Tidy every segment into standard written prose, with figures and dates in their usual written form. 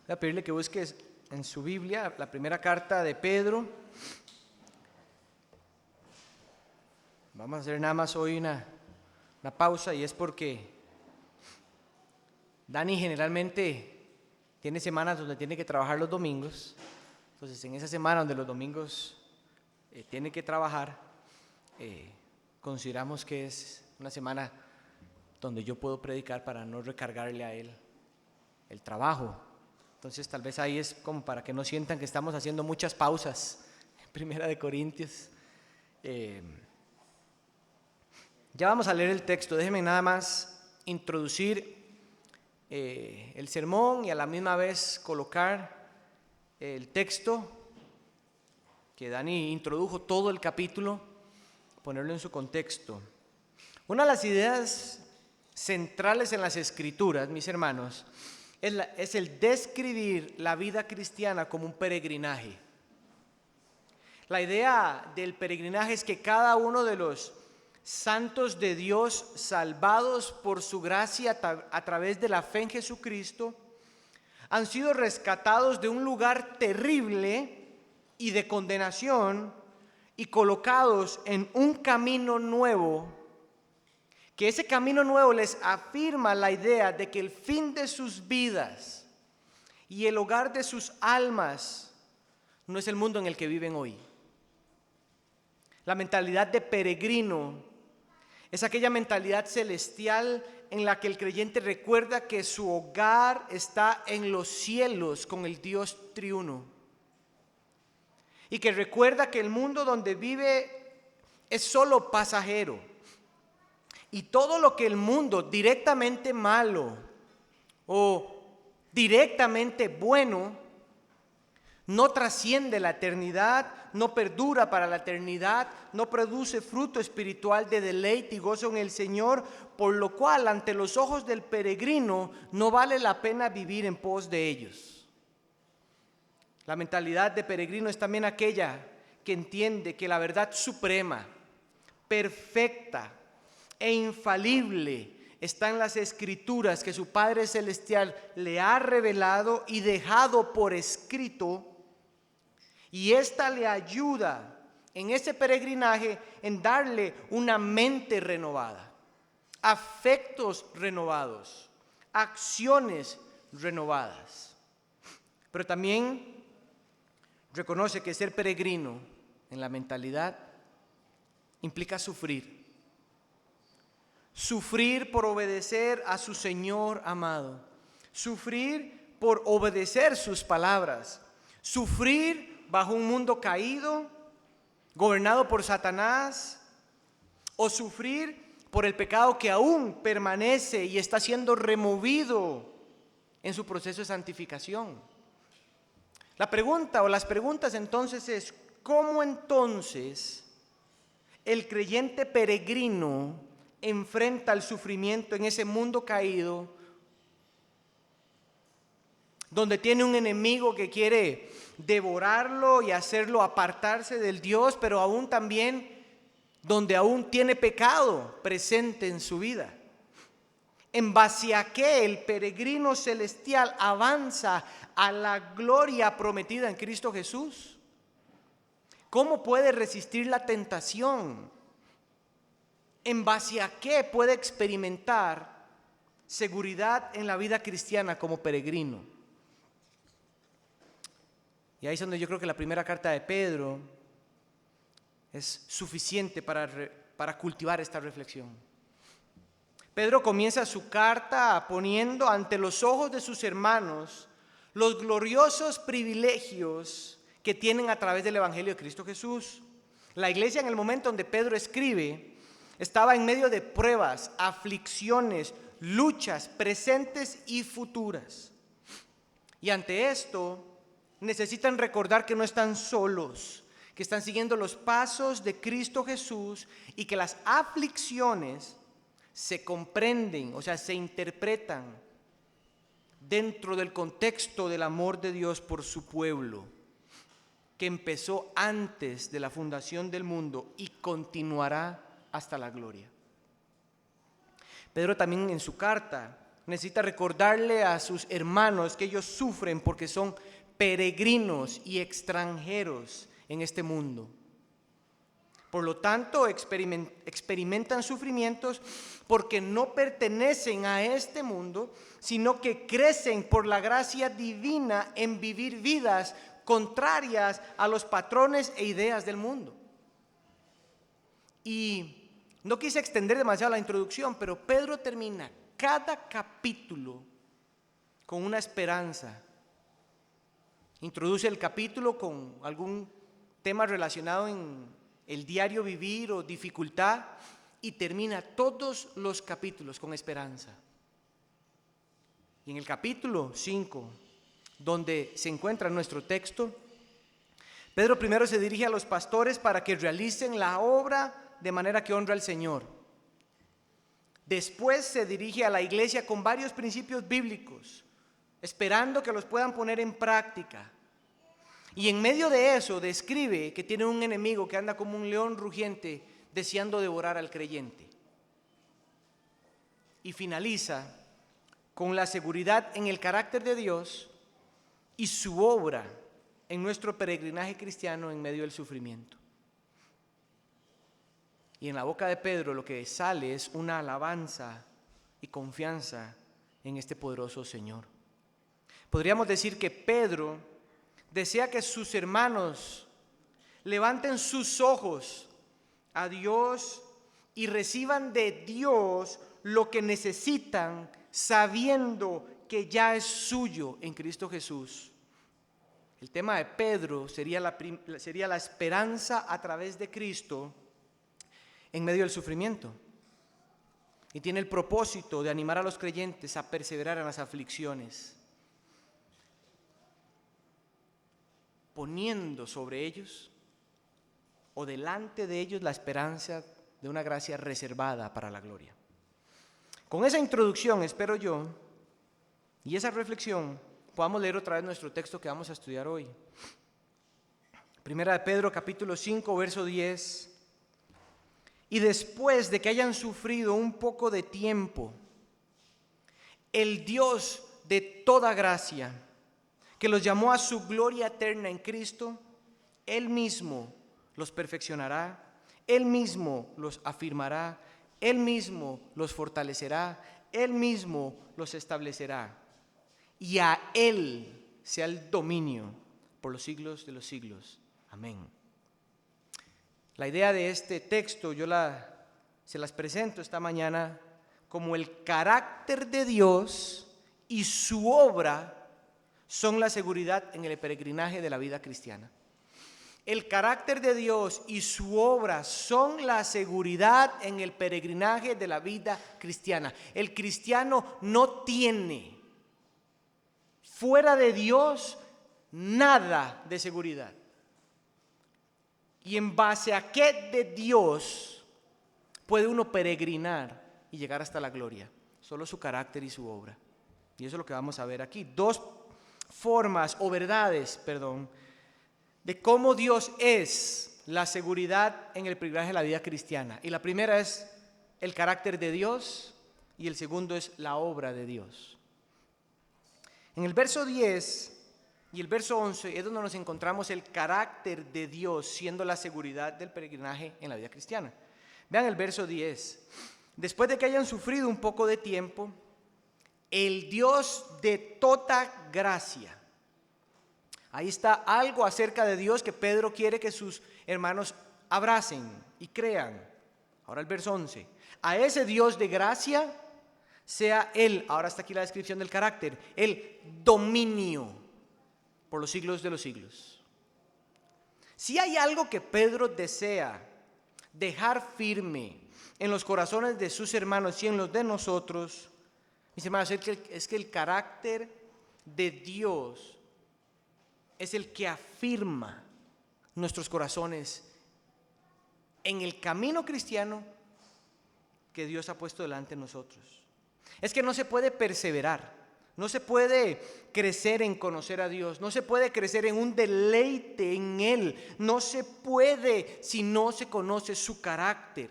Voy a pedirle que busques en su Biblia la primera carta de Pedro. Vamos a hacer nada más hoy una pausa, y es porque Dani generalmente tiene semanas donde tiene que trabajar los domingos. Entonces, en esa semana donde los domingos tiene que trabajar, consideramos que es una semana donde yo puedo predicar para no recargarle a él el trabajo. Entonces, tal vez ahí es como para que no sientan que estamos haciendo muchas pausas en Primera de Corintios. Ya vamos a leer el texto. Déjenme nada más introducir el sermón y a la misma vez colocar el texto que Dani introdujo todo el capítulo, ponerlo en su contexto. Una de las ideas centrales en las Escrituras, mis hermanos, es el describir la vida cristiana como un peregrinaje. La idea del peregrinaje es que cada uno de los santos de Dios, salvados por su gracia a través de la fe en Jesucristo, han sido rescatados de un lugar terrible y de condenación y colocados en un camino nuevo, que ese camino nuevo les afirma la idea de que el fin de sus vidas y el hogar de sus almas no es el mundo en el que viven hoy. La mentalidad de peregrino es aquella mentalidad celestial en la que el creyente recuerda que su hogar está en los cielos con el Dios triuno, y que recuerda que el mundo donde vive es solo pasajero, y todo lo que el mundo directamente malo o directamente bueno no trasciende la eternidad, no perdura para la eternidad, no produce fruto espiritual de deleite y gozo en el Señor, por lo cual ante los ojos del peregrino no vale la pena vivir en pos de ellos. La mentalidad de peregrino es también aquella que entiende que la verdad suprema, perfecta e infalible está en las Escrituras que su Padre Celestial le ha revelado y dejado por escrito, y esta le ayuda en ese peregrinaje en darle una mente renovada, afectos renovados, acciones renovadas. Pero también reconoce que ser peregrino en la mentalidad implica sufrir. Sufrir por obedecer a su Señor amado. Sufrir por obedecer sus palabras. Sufrir bajo un mundo caído, gobernado por Satanás. O sufrir por el pecado que aún permanece y está siendo removido en su proceso de santificación. La pregunta o las preguntas entonces es: ¿cómo entonces el creyente peregrino enfrenta el sufrimiento en ese mundo caído, donde tiene un enemigo que quiere devorarlo y hacerlo apartarse del Dios, pero aún también donde aún tiene pecado presente en su vida? ¿En base a qué el peregrino celestial avanza a la gloria prometida en Cristo Jesús? ¿Cómo puede resistir la tentación? ¿En base a qué puede experimentar seguridad en la vida cristiana como peregrino? Y ahí es donde yo creo que la primera carta de Pedro es suficiente para cultivar esta reflexión. Pedro comienza su carta poniendo ante los ojos de sus hermanos los gloriosos privilegios que tienen a través del Evangelio de Cristo Jesús. La iglesia, en el momento donde Pedro escribe, estaba en medio de pruebas, aflicciones, luchas presentes y futuras. Y ante esto necesitan recordar que no están solos, que están siguiendo los pasos de Cristo Jesús, y que las aflicciones se comprenden, o sea, se interpretan dentro del contexto del amor de Dios por su pueblo, que empezó antes de la fundación del mundo y continuará hasta la gloria. Pedro también en su carta necesita recordarle a sus hermanos que ellos sufren porque son peregrinos y extranjeros en este mundo. Por lo tanto, experimentan sufrimientos porque no pertenecen a este mundo, sino que crecen por la gracia divina en vivir vidas contrarias a los patrones e ideas del mundo. Y no quise extender demasiado la introducción, pero Pedro termina cada capítulo con una esperanza. Introduce el capítulo con algún tema relacionado en el diario vivir o dificultad, y termina todos los capítulos con esperanza. Y en el capítulo 5, donde se encuentra nuestro texto, Pedro primero se dirige a los pastores para que realicen la obra de manera que honra al Señor. Después se dirige a la iglesia con varios principios bíblicos, esperando que los puedan poner en práctica. Y en medio de eso describe que tiene un enemigo que anda como un león rugiente deseando devorar al creyente. Y finaliza con la seguridad en el carácter de Dios y su obra en nuestro peregrinaje cristiano en medio del sufrimiento. Y en la boca de Pedro lo que sale es una alabanza y confianza en este poderoso Señor. Podríamos decir que Pedro desea que sus hermanos levanten sus ojos a Dios y reciban de Dios lo que necesitan, sabiendo que ya es suyo en Cristo Jesús. El tema de Pedro sería la esperanza a través de Cristo en medio del sufrimiento. Y tiene el propósito de animar a los creyentes a perseverar en las aflicciones, poniendo sobre ellos o delante de ellos la esperanza de una gracia reservada para la gloria. Con esa introducción, espero yo, y esa reflexión, podamos leer otra vez nuestro texto que vamos a estudiar hoy. Primera de Pedro, capítulo 5, verso 10. Y después de que hayan sufrido un poco de tiempo, el Dios de toda gracia, que los llamó a su gloria eterna en Cristo, Él mismo los perfeccionará, Él mismo los afirmará, Él mismo los fortalecerá, Él mismo los establecerá. Y a Él sea el dominio por los siglos de los siglos. Amén. La idea de este texto se las presento esta mañana como el carácter de Dios y su obra son la seguridad en el peregrinaje de la vida cristiana. El carácter de Dios y su obra son la seguridad en el peregrinaje de la vida cristiana. El cristiano no tiene fuera de Dios nada de seguridad. ¿Y en base a qué de Dios puede uno peregrinar y llegar hasta la gloria? Solo su carácter y su obra. Y eso es lo que vamos a ver aquí. Dos formas o verdades, de cómo Dios es la seguridad en el peregrinaje de la vida cristiana. Y la primera es el carácter de Dios y el segundo es la obra de Dios. En el verso 10 y el verso 11 es donde nos encontramos el carácter de Dios siendo la seguridad del peregrinaje en la vida cristiana. Vean el verso 10. Después de que hayan sufrido un poco de tiempo, el Dios de toda gracia. Ahí está algo acerca de Dios que Pedro quiere que sus hermanos abracen y crean. Ahora el verso 11. A ese Dios de gracia sea Él, ahora está aquí la descripción del carácter, el dominio por los siglos de los siglos. Si hay algo que Pedro desea dejar firme en los corazones de sus hermanos y en los de nosotros, mis hermanos, es que el carácter de Dios es el que afirma nuestros corazones en el camino cristiano que Dios ha puesto delante de nosotros. Es que no se puede perseverar, no se puede crecer en conocer a Dios, no se puede crecer en un deleite en Él, no se puede si no se conoce su carácter.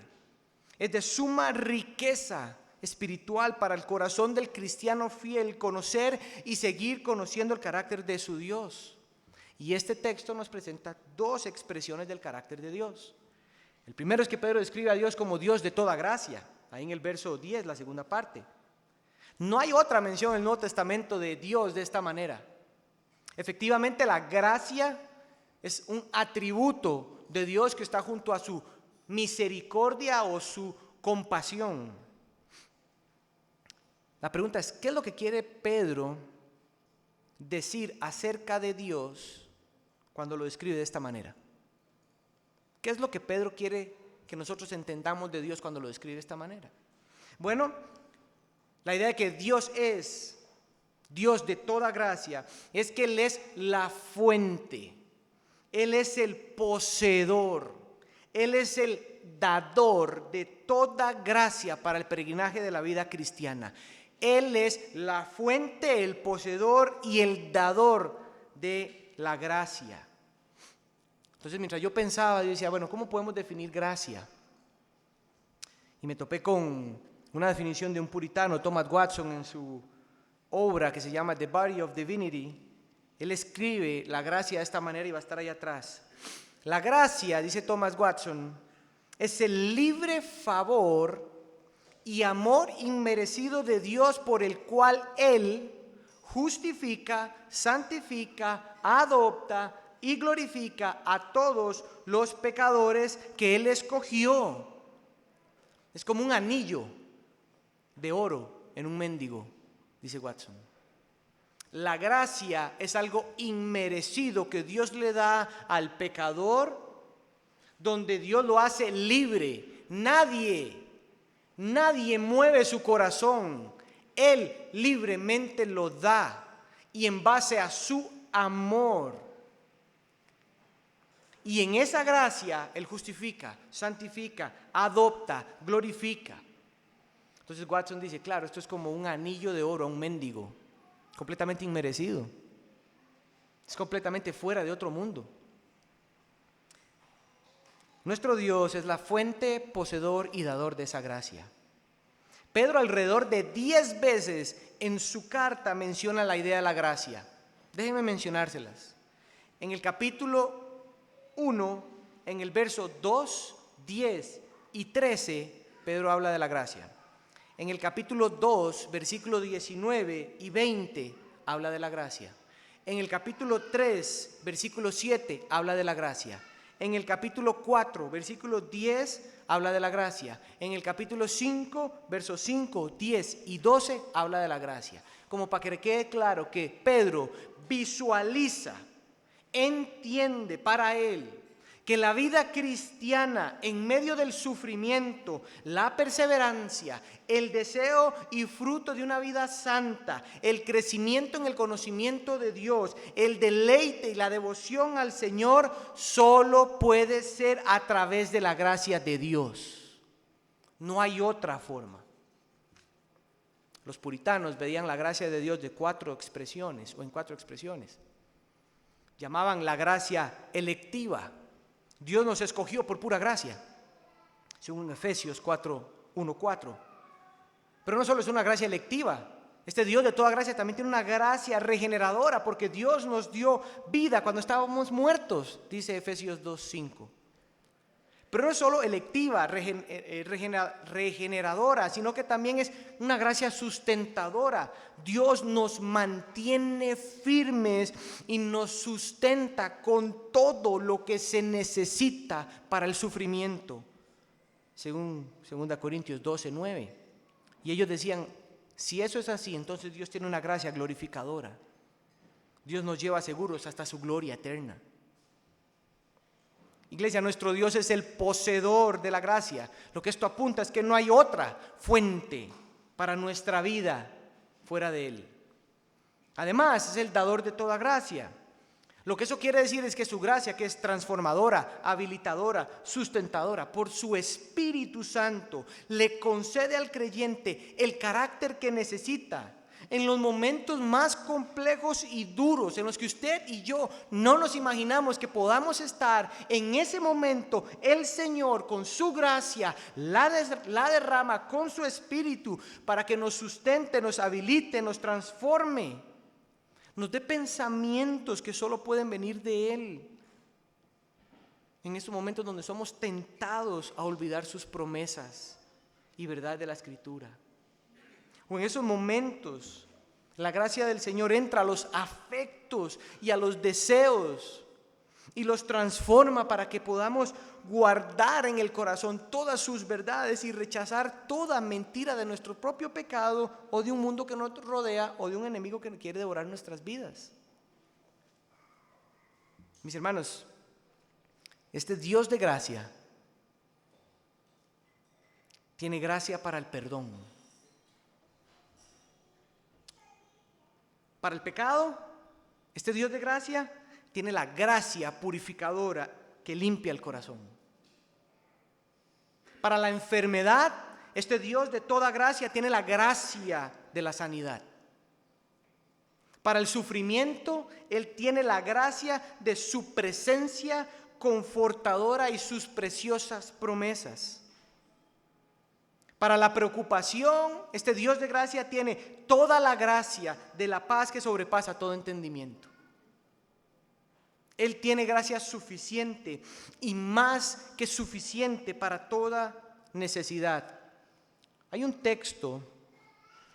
Es de suma riqueza espiritual para el corazón del cristiano fiel conocer y seguir conociendo el carácter de su Dios. Y este texto nos presenta dos expresiones del carácter de Dios. El primero es que Pedro describe a Dios como Dios de toda gracia, ahí en el verso 10, la segunda parte. No hay otra mención en el Nuevo Testamento de Dios de esta manera. Efectivamente, la gracia es un atributo de Dios que está junto a su misericordia o su compasión. La pregunta es, ¿qué es lo que quiere Pedro decir acerca de Dios cuando lo describe de esta manera? ¿Qué es lo que Pedro quiere que nosotros entendamos de Dios cuando lo describe de esta manera? Bueno, la idea de que Dios es Dios de toda gracia es que Él es la fuente, Él es el poseedor, Él es el dador de toda gracia para el peregrinaje de la vida cristiana. Él es la fuente, el poseedor y el dador de la gracia. Entonces, mientras yo pensaba, yo decía, bueno, ¿cómo podemos definir gracia? Y me topé con una definición de un puritano, Thomas Watson, en su obra que se llama The Body of Divinity. Él escribe la gracia de esta manera y va a estar ahí atrás. La gracia, dice Thomas Watson, es el libre favor y amor inmerecido de Dios por el cual Él justifica, santifica, adopta y glorifica a todos los pecadores que Él escogió. Es como un anillo de oro en un mendigo, dice Watson. La gracia es algo inmerecido que Dios le da al pecador, donde Dios lo hace libre. Nadie mueve su corazón. Él libremente lo da y en base a su amor. Y en esa gracia Él justifica, santifica, adopta, glorifica. Entonces Watson dice, claro, esto es como un anillo de oro a un mendigo, completamente inmerecido. Es completamente fuera de otro mundo. Nuestro Dios es la fuente, poseedor y dador de esa gracia. Pedro alrededor de 10 veces en su carta menciona la idea de la gracia. Déjenme mencionárselas. En el capítulo 1, en el verso 2, 10 y 13, Pedro habla de la gracia. En el capítulo 2, versículos 19 y 20, habla de la gracia. En el capítulo 3, versículo 7, habla de la gracia. En el capítulo 4, versículo 10, habla de la gracia. En el capítulo 5, versos 5, 10 y 12, habla de la gracia. Como para que quede claro que Pedro visualiza, entiende para él que la vida cristiana en medio del sufrimiento, la perseverancia, el deseo y fruto de una vida santa, el crecimiento en el conocimiento de Dios, el deleite y la devoción al Señor, solo puede ser a través de la gracia de Dios. No hay otra forma. Los puritanos veían la gracia de Dios de 4 expresiones o en 4 expresiones. Llamaban la gracia electiva. Dios nos escogió por pura gracia, según Efesios 1:4. Pero no solo es una gracia electiva, este Dios de toda gracia también tiene una gracia regeneradora, porque Dios nos dio vida cuando estábamos muertos, dice Efesios 2:5. Pero no es solo electiva, regeneradora, sino que también es una gracia sustentadora. Dios nos mantiene firmes y nos sustenta con todo lo que se necesita para el sufrimiento, según 2 Corintios 12:9. Y ellos decían, si eso es así, entonces Dios tiene una gracia glorificadora. Dios nos lleva seguros hasta su gloria eterna. Iglesia, nuestro Dios es el poseedor de la gracia. Lo que esto apunta es que no hay otra fuente para nuestra vida fuera de Él. Además, es el dador de toda gracia. Lo que eso quiere decir es que su gracia, que es transformadora, habilitadora, sustentadora, por su Espíritu Santo, le concede al creyente el carácter que necesita en los momentos más complejos y duros, en los que usted y yo no nos imaginamos que podamos estar, en ese momento el Señor con su gracia la derrama con su Espíritu para que nos sustente, nos habilite, nos transforme, nos dé pensamientos que solo pueden venir de Él. En esos momentos donde somos tentados a olvidar sus promesas y verdad de la Escritura. O en esos momentos, la gracia del Señor entra a los afectos y a los deseos y los transforma para que podamos guardar en el corazón todas sus verdades y rechazar toda mentira de nuestro propio pecado o de un mundo que nos rodea o de un enemigo que quiere devorar nuestras vidas. Mis hermanos, este Dios de gracia tiene gracia para el perdón. Para el pecado, este Dios de gracia tiene la gracia purificadora que limpia el corazón. Para la enfermedad, este Dios de toda gracia tiene la gracia de la sanidad. Para el sufrimiento, Él tiene la gracia de su presencia confortadora y sus preciosas promesas. Para la preocupación, este Dios de gracia tiene toda la gracia de la paz que sobrepasa todo entendimiento. Él tiene gracia suficiente y más que suficiente para toda necesidad. Hay un texto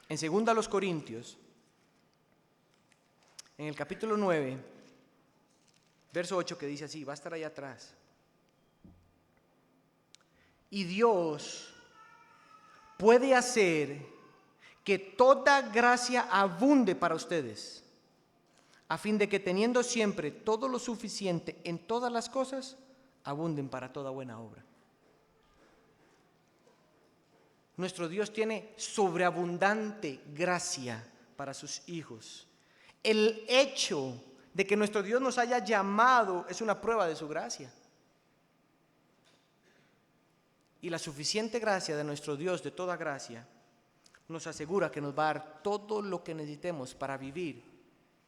en 2 Corintios, en el capítulo 9, verso 8, que dice así, va a estar ahí atrás. Y Dios puede hacer que toda gracia abunde para ustedes, a fin de que teniendo siempre todo lo suficiente en todas las cosas, abunden para toda buena obra. Nuestro Dios tiene sobreabundante gracia para sus hijos. El hecho de que nuestro Dios nos haya llamado es una prueba de su gracia. Y la suficiente gracia de nuestro Dios de toda gracia nos asegura que nos va a dar todo lo que necesitemos para vivir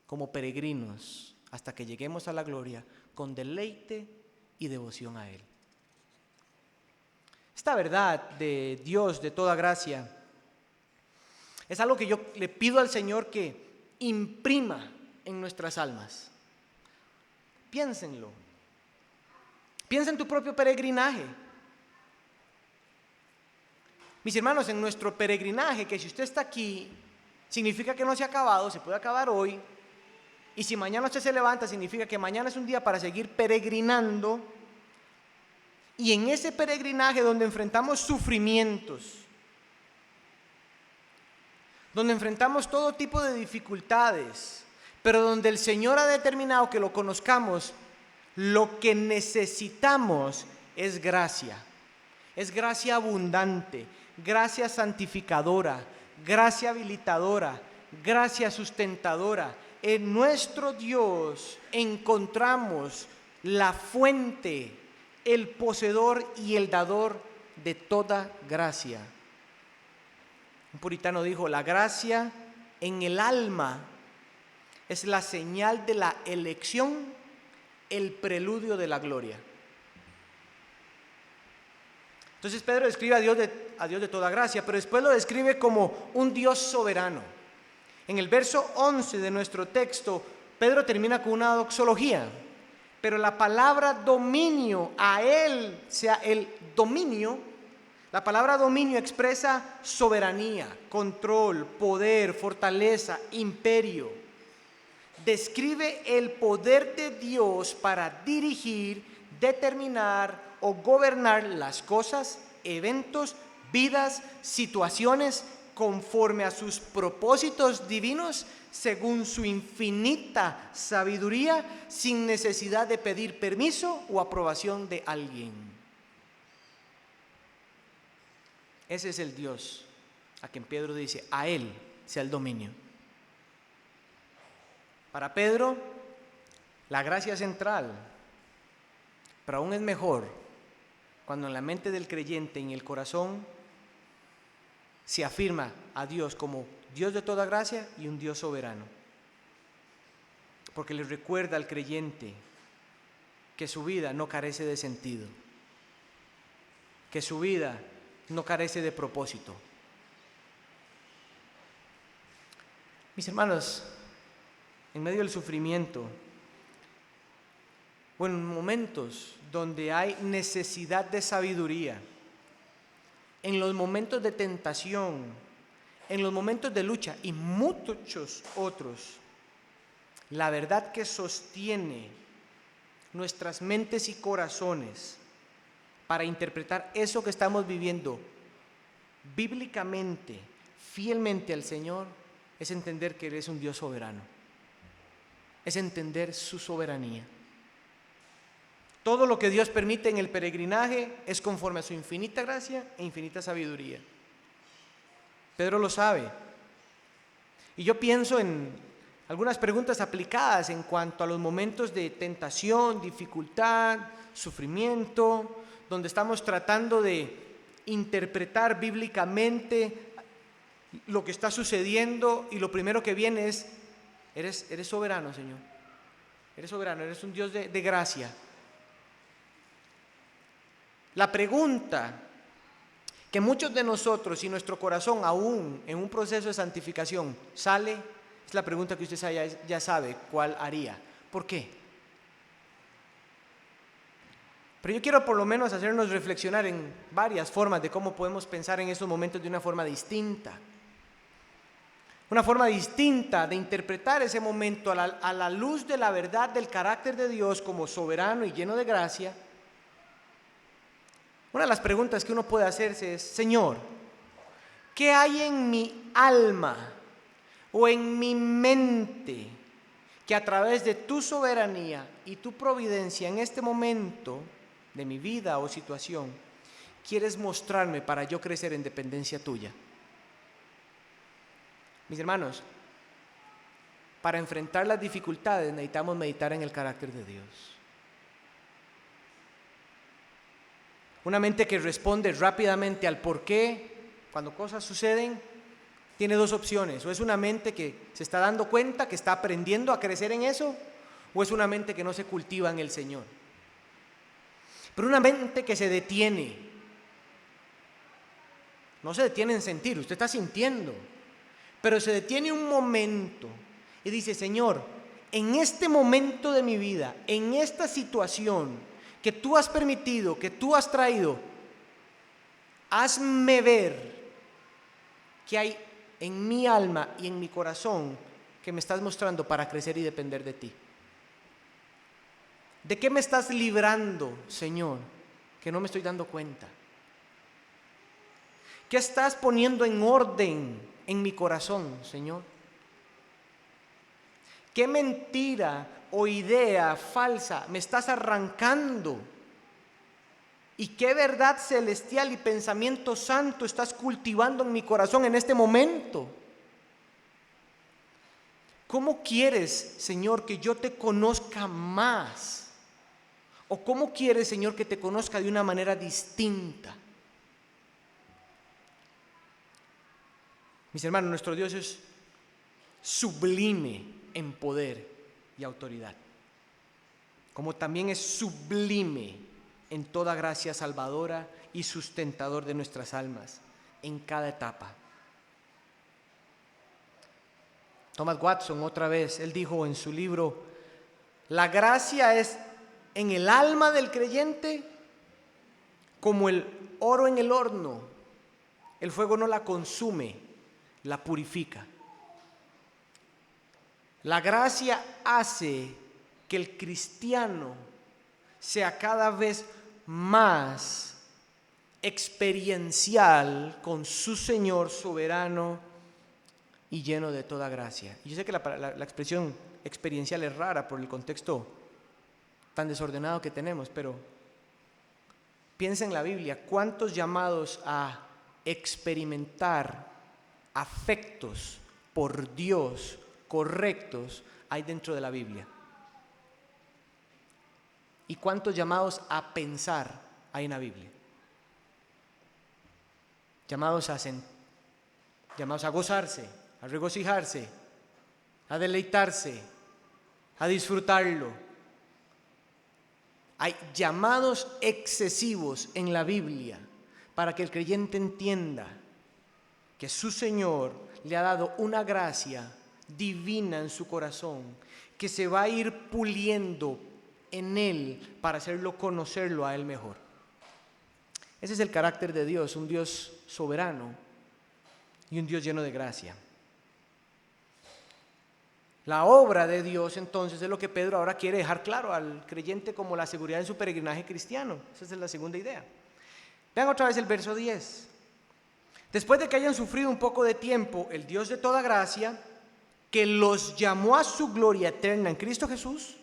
como peregrinos hasta que lleguemos a la gloria con deleite y devoción a Él. Esta verdad de Dios de toda gracia es algo que yo le pido al Señor que imprima en nuestras almas. Piénsenlo. Piensa en tu propio peregrinaje. Mis hermanos, en nuestro peregrinaje, que si usted está aquí, significa que no se ha acabado, se puede acabar hoy. Y si mañana usted se levanta, significa que mañana es un día para seguir peregrinando. Y en ese peregrinaje donde enfrentamos sufrimientos, donde enfrentamos todo tipo de dificultades, pero donde el Señor ha determinado que lo conozcamos, lo que necesitamos es gracia abundante, gracia santificadora, gracia habilitadora, gracia sustentadora. En nuestro Dios encontramos la fuente, el poseedor y el dador de toda gracia. Un puritano dijo, la gracia en el alma es la señal de la elección, el preludio de la gloria. Entonces Pedro describe a Dios de toda gracia, pero después lo describe como un Dios soberano. En el verso 11 de nuestro texto, Pedro termina con una doxología, pero la palabra dominio, a Él sea el dominio, la palabra dominio expresa soberanía, control, poder, fortaleza, imperio. Describe el poder de Dios para dirigir, determinar o gobernar las cosas, eventos, vidas, situaciones conforme a sus propósitos divinos, según su infinita sabiduría, sin necesidad de pedir permiso o aprobación de alguien. Ese es el Dios a quien Pedro dice, a Él sea el dominio. Para Pedro, la gracia es central, pero aún es mejor cuando en la mente del creyente, en el corazón, se afirma a Dios como Dios de toda gracia y un Dios soberano. Porque le recuerda al creyente que su vida no carece de sentido, que su vida no carece de propósito. Mis hermanos, en medio del sufrimiento, o en momentos donde hay necesidad de sabiduría, en los momentos de tentación, en los momentos de lucha y muchos otros, la verdad que sostiene nuestras mentes y corazones para interpretar eso que estamos viviendo bíblicamente, fielmente al Señor, es entender que Él es un Dios soberano, es entender su soberanía. Todo lo que Dios permite en el peregrinaje es conforme a su infinita gracia e infinita sabiduría. Pedro lo sabe. Y yo pienso en algunas preguntas aplicadas en cuanto a los momentos de tentación, dificultad, sufrimiento, donde estamos tratando de interpretar bíblicamente lo que está sucediendo y lo primero que viene es, eres soberano, Señor. Eres soberano, eres un Dios de gracia. La pregunta que muchos de nosotros y nuestro corazón aún en un proceso de santificación sale, es la pregunta que usted ya sabe cuál haría. ¿Por qué? Pero yo quiero por lo menos hacernos reflexionar en varias formas de cómo podemos pensar en esos momentos de una forma distinta. Una forma distinta de interpretar ese momento a la luz de la verdad del carácter de Dios como soberano y lleno de gracia. Una de las preguntas que uno puede hacerse es: Señor, ¿qué hay en mi alma o en mi mente que a través de tu soberanía y tu providencia en este momento de mi vida o situación quieres mostrarme para yo crecer en dependencia tuya? Mis hermanos, para enfrentar las dificultades necesitamos meditar en el carácter de Dios. Una mente que responde rápidamente al por qué cuando cosas suceden tiene dos opciones: o es una mente que se está dando cuenta, que está aprendiendo a crecer en eso, o es una mente que no se cultiva en el Señor. Pero una mente que se detiene, no se detiene en sentir, usted está sintiendo, pero se detiene un momento y dice: Señor, en este momento de mi vida, en esta situación que tú has permitido, que tú has traído, hazme ver que hay en mi alma y en mi corazón que me estás mostrando para crecer y depender de ti. ¿De qué me estás librando, Señor, que no me estoy dando cuenta? ¿Qué estás poniendo en orden en mi corazón, Señor? ¿Qué mentira o idea falsa me estás arrancando? ¿Y qué verdad celestial y pensamiento santo estás cultivando en mi corazón en este momento? ¿Cómo quieres, Señor, que yo te conozca más? ¿O cómo quieres, Señor, que te conozca de una manera distinta? Mis hermanos, nuestro Dios es sublime en poder y autoridad, como también es sublime en toda gracia salvadora y sustentador de nuestras almas en cada etapa. Thomas Watson, otra vez, él dijo en su libro: la gracia es en el alma del creyente como el oro en el horno. El fuego no la consume, la purifica. La gracia hace que el cristiano sea cada vez más experiencial con su Señor soberano y lleno de toda gracia. Y yo sé que la expresión experiencial es rara por el contexto tan desordenado que tenemos, pero piensa en la Biblia: ¿cuántos llamados a experimentar afectos por Dios correctos hay dentro de la Biblia? ¿Y cuántos llamados a pensar hay en la Biblia? Llamados a gozarse, a regocijarse, a deleitarse, a disfrutarlo. Hay llamados excesivos en la Biblia para que el creyente entienda que su Señor le ha dado una gracia divina en su corazón, que se va a ir puliendo en Él para hacerlo conocerlo a Él mejor. Ese es el carácter de Dios, un Dios soberano y un Dios lleno de gracia. La obra de Dios entonces es lo que Pedro ahora quiere dejar claro al creyente como la seguridad de su peregrinaje cristiano. Esa es la segunda idea. Vean otra vez el verso 10. Después de que hayan sufrido un poco de tiempo, el Dios de toda gracia, que los llamó a su gloria eterna en Cristo Jesús,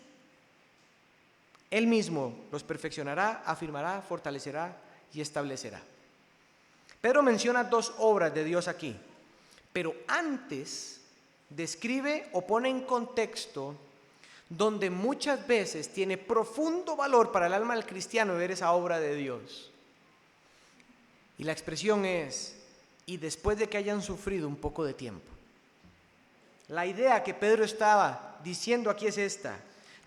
Él mismo los perfeccionará, afirmará, fortalecerá y establecerá. Pedro menciona dos obras de Dios aquí, pero antes describe o pone en contexto donde muchas veces tiene profundo valor para el alma del cristiano ver esa obra de Dios. Y la expresión es, y después de que hayan sufrido un poco de tiempo. La idea que Pedro estaba diciendo aquí es esta: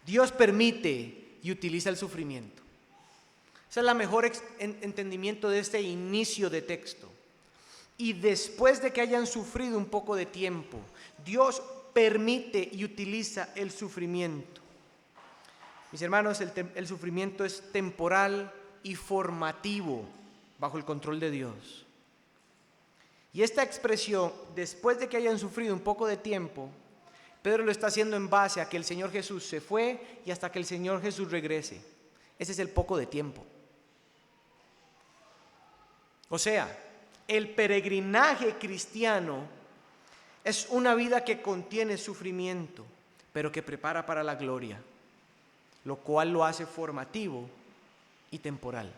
Dios permite y utiliza el sufrimiento. Ese es el mejor entendimiento de este inicio de texto. Y después de que hayan sufrido un poco de tiempo, Dios permite y utiliza el sufrimiento. Mis hermanos, el sufrimiento es temporal y formativo bajo el control de Dios. Y esta expresión, después de que hayan sufrido un poco de tiempo, Pedro lo está haciendo en base a que el Señor Jesús se fue y hasta que el Señor Jesús regrese. Ese es el poco de tiempo. O sea, el peregrinaje cristiano es una vida que contiene sufrimiento, pero que prepara para la gloria, lo cual lo hace formativo y temporal.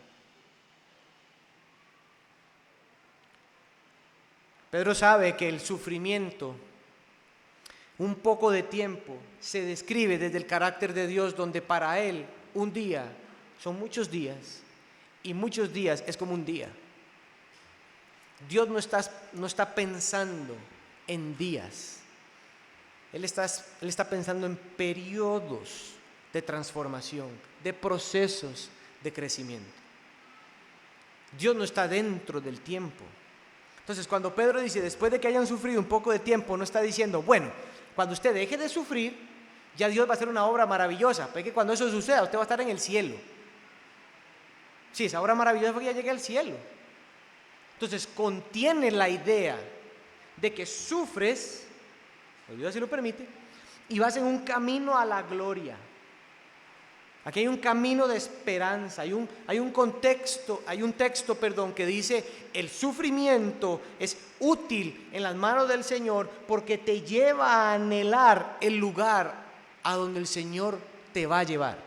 Pedro sabe que el sufrimiento, un poco de tiempo, se describe desde el carácter de Dios, donde para Él un día son muchos días y muchos días es como un día. Dios no está pensando en días. Él está pensando en periodos de transformación, de procesos de crecimiento. Dios no está dentro del tiempo. Entonces, cuando Pedro dice, después de que hayan sufrido un poco de tiempo, no está diciendo, bueno, cuando usted deje de sufrir, ya Dios va a hacer una obra maravillosa, porque cuando eso suceda, usted va a estar en el cielo. Sí, esa obra maravillosa fue que ya llegue al cielo. Entonces, contiene la idea de que sufres, Dios así lo permite, y vas en un camino a la gloria. Aquí hay un camino de esperanza, hay un texto que dice, el sufrimiento es útil en las manos del Señor porque te lleva a anhelar el lugar a donde el Señor te va a llevar.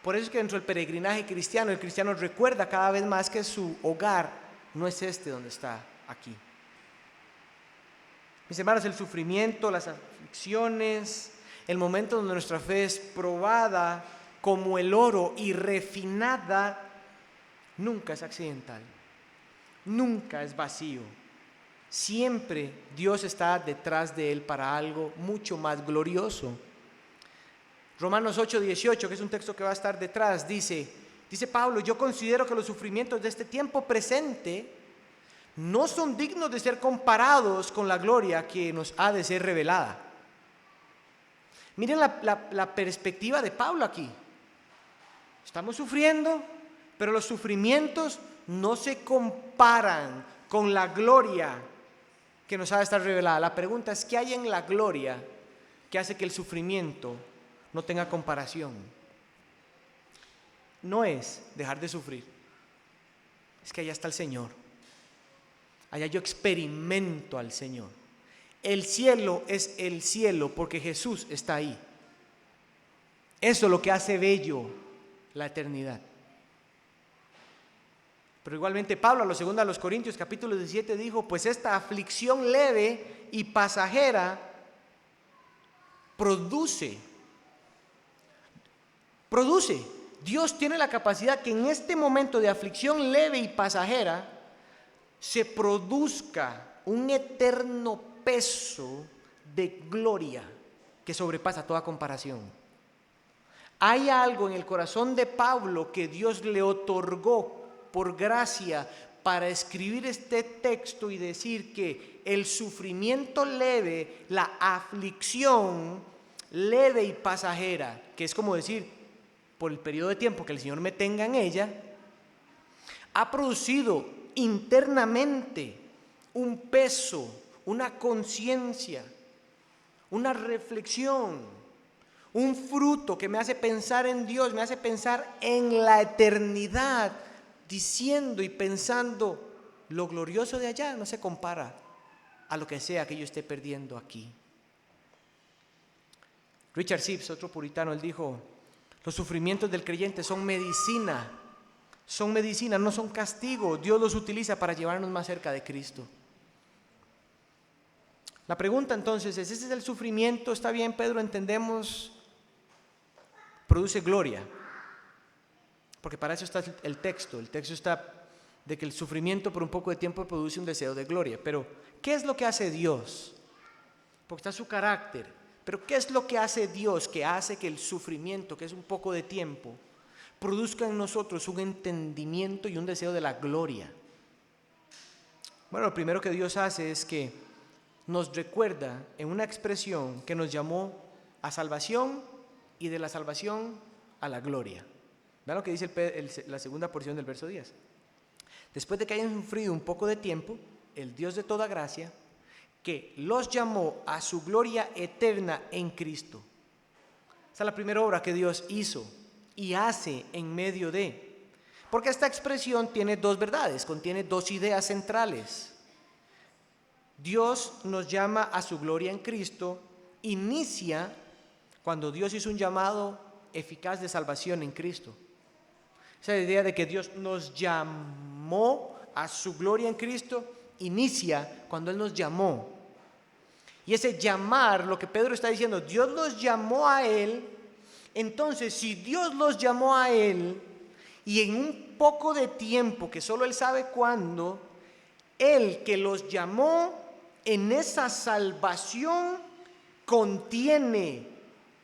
Por eso es que dentro del peregrinaje cristiano, el cristiano recuerda cada vez más que su hogar no es este donde está aquí. Mis hermanos, el sufrimiento, las aflicciones, el momento donde nuestra fe es probada como el oro y refinada, nunca es accidental, nunca es vacío. Siempre Dios está detrás de él para algo mucho más glorioso. Romanos 8:18, que es un texto que va a estar detrás, dice Pablo, yo considero que los sufrimientos de este tiempo presente no son dignos de ser comparados con la gloria que nos ha de ser revelada. Miren la perspectiva de Pablo aquí. Estamos sufriendo, pero los sufrimientos no se comparan con la gloria que nos ha de estar revelada. La pregunta es, ¿qué hay en la gloria que hace que el sufrimiento no tenga comparación? No es dejar de sufrir, es que allá está el Señor. Allá yo experimento al Señor. El cielo es el cielo porque Jesús está ahí. Eso es lo que hace bello la eternidad. Pero igualmente Pablo, a los Corintios capítulo 17 dijo, pues esta aflicción leve y pasajera produce. Dios tiene la capacidad que en este momento de aflicción leve y pasajera se produzca un eterno peso de gloria que sobrepasa toda comparación. Hay algo en el corazón de Pablo que Dios le otorgó por gracia para escribir este texto y decir que el sufrimiento leve, la aflicción leve y pasajera, que es como decir, por el periodo de tiempo que el Señor me tenga en ella, ha producido internamente un peso, una conciencia, una reflexión, un fruto que me hace pensar en Dios, me hace pensar en la eternidad, diciendo y pensando, lo glorioso de allá no se compara a lo que sea que yo esté perdiendo aquí. Richard Sibbes, otro puritano, él dijo, los sufrimientos del creyente son medicina, no son castigo. Dios los utiliza para llevarnos más cerca de Cristo. La pregunta entonces es, ¿ese es el sufrimiento? Está bien, Pedro, entendemos, produce gloria, porque para eso está el texto está de que el sufrimiento por un poco de tiempo produce un deseo de gloria, pero ¿qué es lo que hace Dios? Porque está su carácter, pero ¿qué es lo que hace Dios que hace que el sufrimiento, que es un poco de tiempo, produzca en nosotros un entendimiento y un deseo de la gloria? Bueno, lo primero que Dios hace es que nos recuerda en una expresión que nos llamó a salvación y de la salvación a la gloria. Vean lo que dice la segunda porción del verso 10. Después de que hayan sufrido un poco de tiempo, el Dios de toda gracia, que los llamó a su gloria eterna en Cristo. Esa es la primera obra que Dios hizo y hace en medio de. Porque esta expresión tiene dos verdades, contiene dos ideas centrales. Dios nos llama a su gloria en Cristo, inicia cuando Dios hizo un llamado eficaz de salvación en Cristo. Esa idea de que Dios nos llamó a su gloria en Cristo inicia cuando Él nos llamó. Y ese llamar, lo que Pedro está diciendo, Dios los llamó a Él. Entonces, si Dios los llamó a Él y en un poco de tiempo, que solo Él sabe cuándo, Él que los llamó en esa salvación contiene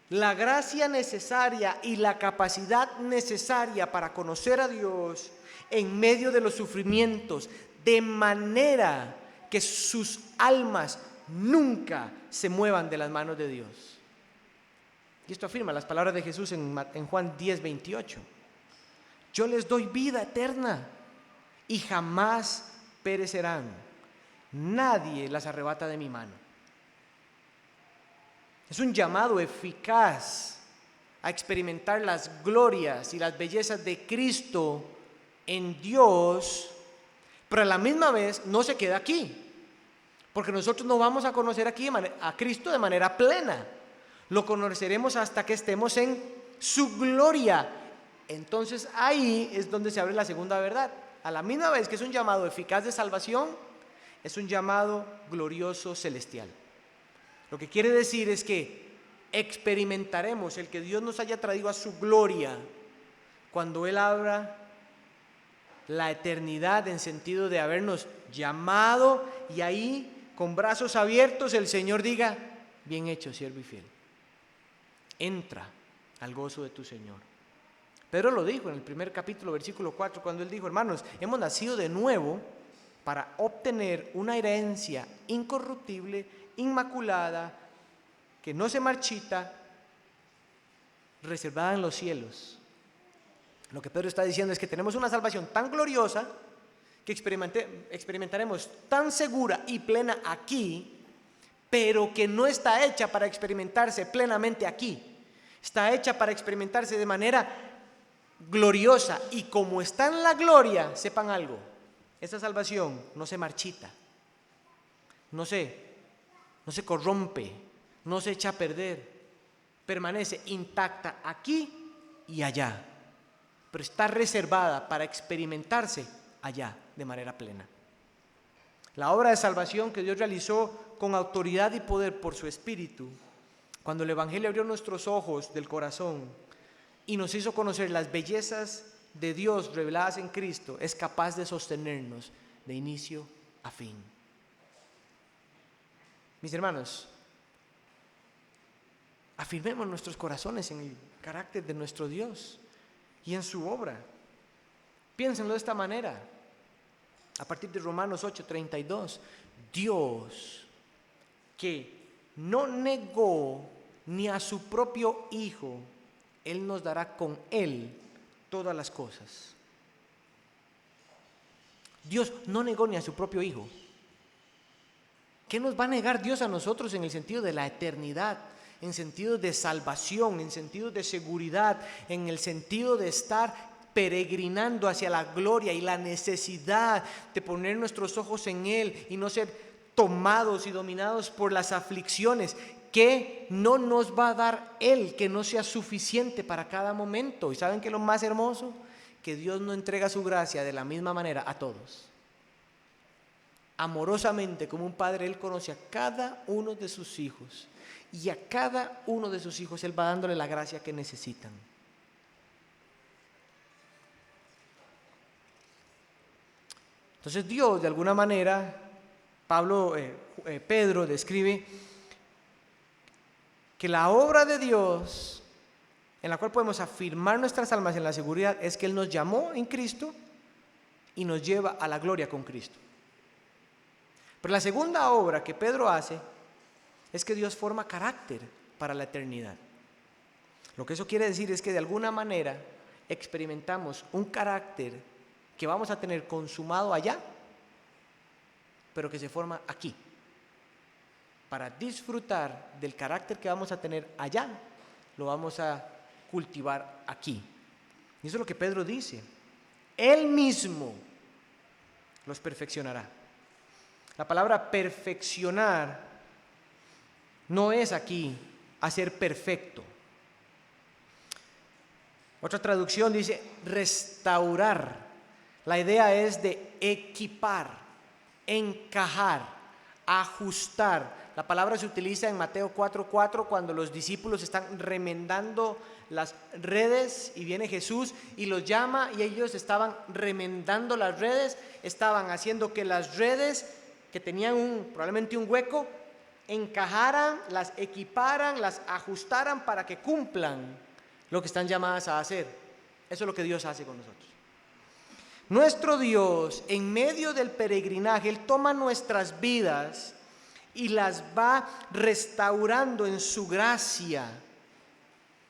la gracia necesaria y la capacidad necesaria para conocer a Dios en medio de los sufrimientos, de manera que sus almas nunca se muevan de las manos de Dios. Y esto afirma las palabras de Jesús en Juan 10:28. Yo les doy vida eterna y jamás perecerán. Nadie las arrebata de mi mano. Es un llamado eficaz a experimentar las glorias y las bellezas de Cristo en Dios, pero a la misma vez no se queda aquí, porque nosotros no vamos a conocer aquí a Cristo de manera plena. Lo conoceremos hasta que estemos en su gloria. Entonces ahí es donde se abre la segunda verdad. A la misma vez que es un llamado eficaz de salvación, es un llamado glorioso celestial. Lo que quiere decir es que experimentaremos el que Dios nos haya traído a su gloria cuando Él abra la eternidad en sentido de habernos llamado y ahí con brazos abiertos el Señor diga, bien hecho, siervo y fiel. Entra al gozo de tu Señor. Pedro lo dijo en el primer capítulo, versículo 4, cuando él dijo, hermanos, hemos nacido de nuevo para obtener una herencia incorruptible, inmaculada, que no se marchita, reservada en los cielos. Lo que Pedro está diciendo es que tenemos una salvación tan gloriosa que experimentaremos tan segura y plena aquí, pero que no está hecha para experimentarse plenamente aquí. Está hecha para experimentarse de manera gloriosa, y como está en la gloria, sepan algo, esa salvación no se marchita, no se corrompe, no se echa a perder, permanece intacta aquí y allá, pero está reservada para experimentarse allá de manera plena. La obra de salvación que Dios realizó con autoridad y poder por su Espíritu, cuando el Evangelio abrió nuestros ojos del corazón y nos hizo conocer las bellezas de Dios reveladas en Cristo, es capaz de sostenernos de inicio a fin. Mis hermanos, afirmemos nuestros corazones en el carácter de nuestro Dios y en su obra. Piénsenlo de esta manera. A partir de Romanos 8:32, Dios, que no negó ni a su propio Hijo, Él nos dará con Él todas las cosas. Dios no negó ni a su propio Hijo. ¿Qué nos va a negar Dios a nosotros en el sentido de la eternidad, en sentido de salvación, en sentido de seguridad, en el sentido de estar peregrinando hacia la gloria y la necesidad de poner nuestros ojos en Él y no ser tomados y dominados por las aflicciones? ¿Qué no nos va a dar Él que no sea suficiente para cada momento? ¿Y saben qué es lo más hermoso? Que Dios no entrega su gracia de la misma manera a todos. Amorosamente, como un padre, Él conoce a cada uno de sus hijos, y a cada uno de sus hijos Él va dándole la gracia que necesitan. Entonces Dios, de alguna manera, Pedro describe que la obra de Dios, en la cual podemos afirmar nuestras almas en la seguridad, es que Él nos llamó en Cristo y nos lleva a la gloria con Cristo. Pero la segunda obra que Pedro hace es que Dios forma carácter para la eternidad. Lo que eso quiere decir es que de alguna manera experimentamos un carácter que vamos a tener consumado allá, pero que se forma aquí. Para disfrutar del carácter que vamos a tener allá, lo vamos a cultivar aquí. Y eso es lo que Pedro dice. Él mismo los perfeccionará. La palabra perfeccionar no es aquí hacer perfecto. Otra traducción dice restaurar. La idea es de equipar, encajar, ajustar. La palabra se utiliza en Mateo 4:4 cuando los discípulos están remendando las redes y viene Jesús y los llama, y ellos estaban remendando las redes, estaban haciendo que las redes que tenían probablemente un hueco, encajaran, las equiparan, las ajustaran para que cumplan lo que están llamadas a hacer. Eso es lo que Dios hace con nosotros. Nuestro Dios, en medio del peregrinaje, Él toma nuestras vidas y las va restaurando en su gracia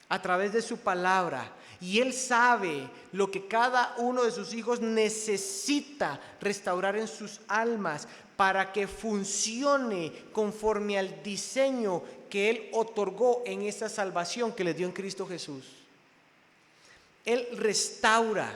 a través de su palabra. Y Él sabe lo que cada uno de sus hijos necesita restaurar en sus almas para que funcione conforme al diseño que Él otorgó en esa salvación que le dio en Cristo Jesús. Él restaura.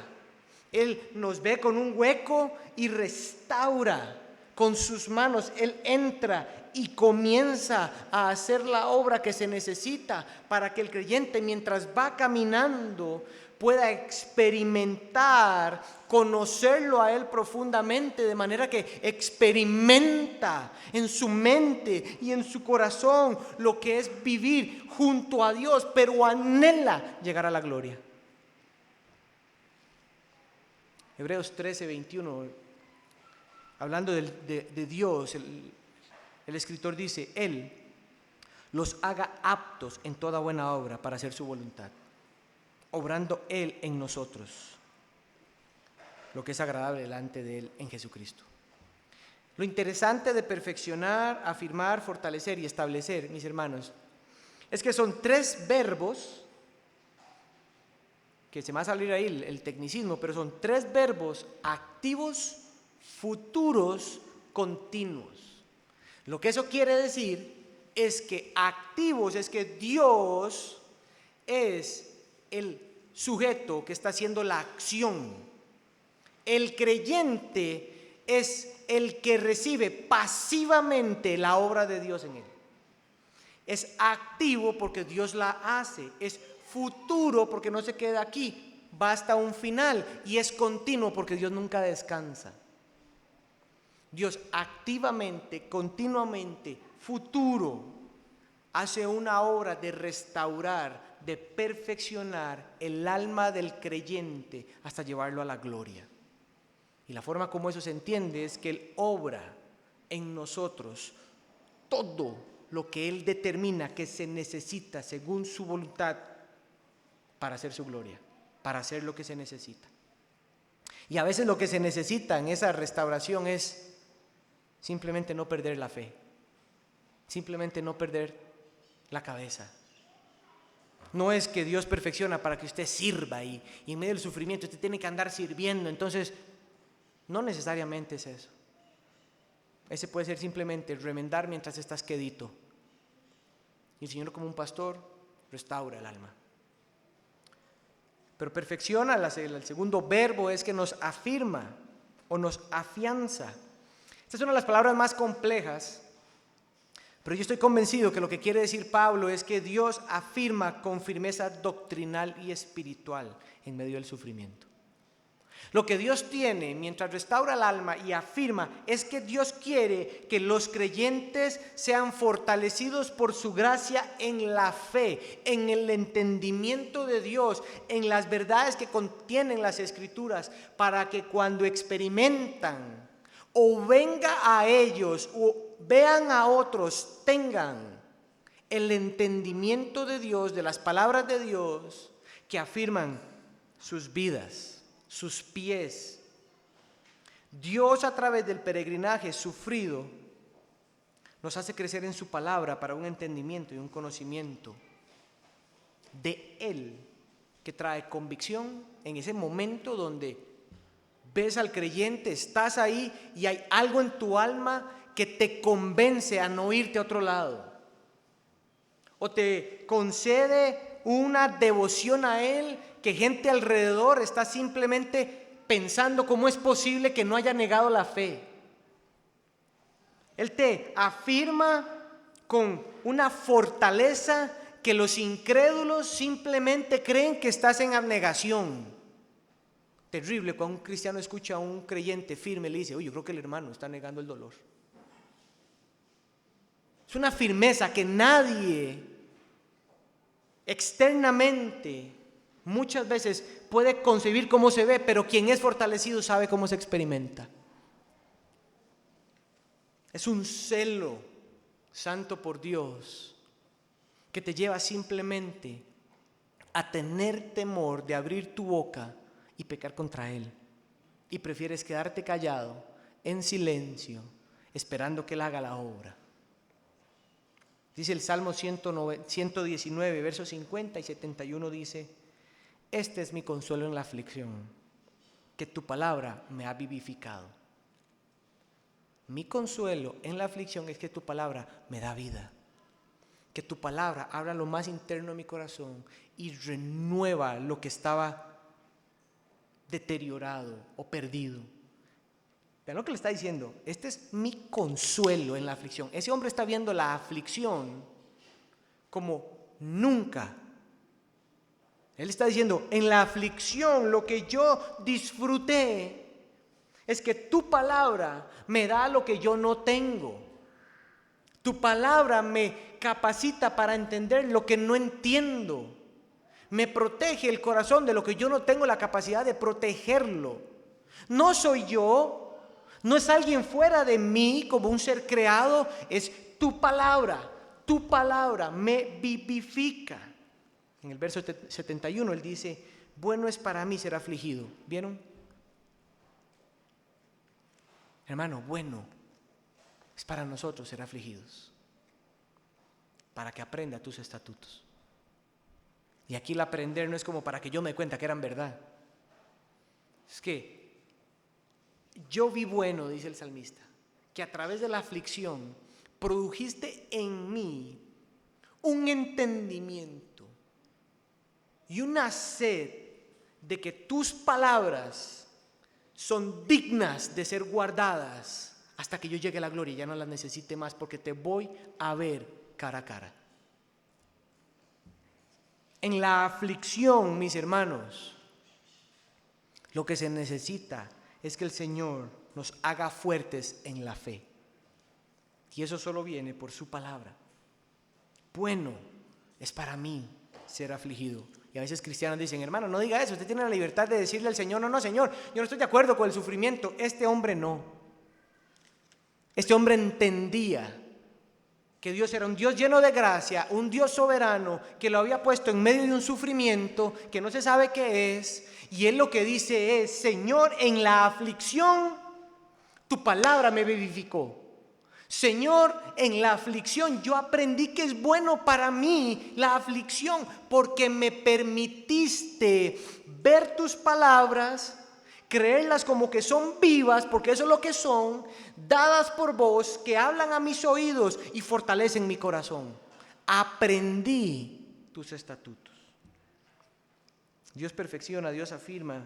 Él nos ve con un hueco y restaura con sus manos. Él entra y comienza a hacer la obra que se necesita para que el creyente, mientras va caminando, pueda experimentar, conocerlo a Él profundamente, de manera que experimenta en su mente y en su corazón lo que es vivir junto a Dios, pero anhela llegar a la gloria. Hebreos 13:21, hablando de Dios, el escritor dice: Él los haga aptos en toda buena obra para hacer su voluntad, obrando Él en nosotros lo que es agradable delante de Él en Jesucristo. Lo interesante de perfeccionar, afirmar, fortalecer y establecer, mis hermanos, es que son tres verbos, que se me va a salir ahí el tecnicismo, pero son tres verbos activos, futuros, continuos. Lo que eso quiere decir es que activos es que Dios es el sujeto que está haciendo la acción. El creyente es el que recibe pasivamente la obra de Dios en él. Es activo porque Dios la hace, es futuro porque no se queda aquí, va hasta un final, y es continuo porque Dios nunca descansa. Dios activamente, continuamente, futuro, hace una obra de restaurar, de perfeccionar el alma del creyente hasta llevarlo a la gloria. Y la forma como eso se entiende es que Él obra en nosotros todo lo que Él determina que se necesita según su voluntad para hacer su gloria, para hacer lo que se necesita. Y a veces lo que se necesita en esa restauración es simplemente no perder la fe, simplemente no perder la cabeza. No es que Dios perfecciona para que usted sirva y en medio del sufrimiento usted tiene que andar sirviendo. Entonces, no necesariamente es eso. Ese puede ser simplemente remendar mientras estás quedito. Y el Señor, como un pastor, restaura el alma. Pero perfecciona, el segundo verbo es que nos afirma o nos afianza. Esta es una de las palabras más complejas, pero yo estoy convencido que lo que quiere decir Pablo es que Dios afirma con firmeza doctrinal y espiritual en medio del sufrimiento. Lo que Dios tiene mientras restaura el alma y afirma es que Dios quiere que los creyentes sean fortalecidos por su gracia en la fe, en el entendimiento de Dios, en las verdades que contienen las Escrituras, para que cuando experimentan o venga a ellos o vean a otros, tengan el entendimiento de Dios, de las palabras de Dios que afirman sus vidas, sus pies. Dios, a través del peregrinaje sufrido, nos hace crecer en su palabra para un entendimiento y un conocimiento de Él, que trae convicción en ese momento donde ves al creyente, estás ahí y hay algo en tu alma que te convence a no irte a otro lado, o te concede una devoción a Él que gente alrededor está simplemente pensando cómo es posible que no haya negado la fe. Él te afirma con una fortaleza que los incrédulos simplemente creen que estás en abnegación. Terrible cuando un cristiano escucha a un creyente firme y le dice: oye, yo creo que el hermano está negando el dolor. Es una firmeza que nadie externamente muchas veces puede concebir cómo se ve, pero quien es fortalecido sabe cómo se experimenta. Es un celo santo por Dios que te lleva simplemente a tener temor de abrir tu boca y pecar contra Él, y prefieres quedarte callado en silencio esperando que Él haga la obra. Dice el Salmo 119, versos 50 y 71, dice: este es mi consuelo en la aflicción, que tu palabra me ha vivificado. Mi consuelo en la aflicción es que tu palabra me da vida, que tu palabra abra lo más interno de mi corazón y renueva lo que estaba deteriorado o perdido. Vean lo que le está diciendo: este es mi consuelo en la aflicción. Ese hombre está viendo la aflicción como nunca. Él está diciendo: en la aflicción lo que yo disfruté es que tu palabra me da lo que yo no tengo. Tu palabra me capacita para entender lo que no entiendo. Me protege el corazón de lo que yo no tengo la capacidad de protegerlo. No soy yo. No es alguien fuera de mí como un ser creado, es tu palabra me vivifica. En el verso 71 él dice: bueno es para mí ser afligido. ¿Vieron? Hermano, bueno es para nosotros ser afligidos, para que aprenda tus estatutos. Y aquí el aprender no es como para que yo me dé cuenta que eran verdad. Es que yo vi bueno, dice el salmista, que a través de la aflicción produjiste en mí un entendimiento y una sed de que tus palabras son dignas de ser guardadas hasta que yo llegue a la gloria y ya no las necesite más, porque te voy a ver cara a cara. En la aflicción, mis hermanos, lo que se necesita es que el Señor nos haga fuertes en la fe. Y eso solo viene por su palabra. Bueno es para mí ser afligido. Y a veces cristianos dicen: hermano, no diga eso, usted tiene la libertad de decirle al Señor: no, Señor, yo no estoy de acuerdo con el sufrimiento. Este hombre no. Este hombre entendía que Dios era un Dios lleno de gracia, un Dios soberano, que lo había puesto en medio de un sufrimiento que no se sabe qué es, y Él lo que dice es: Señor, en la aflicción tu palabra me vivificó. Señor, en la aflicción yo aprendí que es bueno para mí la aflicción, porque me permitiste ver tus palabras, creerlas como que son vivas, porque eso es lo que son, dadas por vos, que hablan a mis oídos y fortalecen mi corazón. Aprendí tus estatutos. Dios perfecciona, Dios afirma,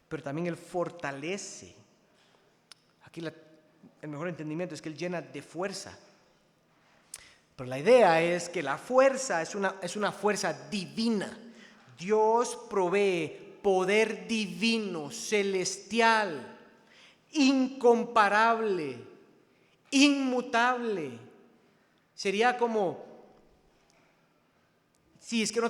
pero también Él fortalece. Aquí el mejor entendimiento es que Él llena de fuerza. Pero la idea es que la fuerza es una fuerza divina. Dios provee poder divino, celestial, incomparable, inmutable. Sería como, si es que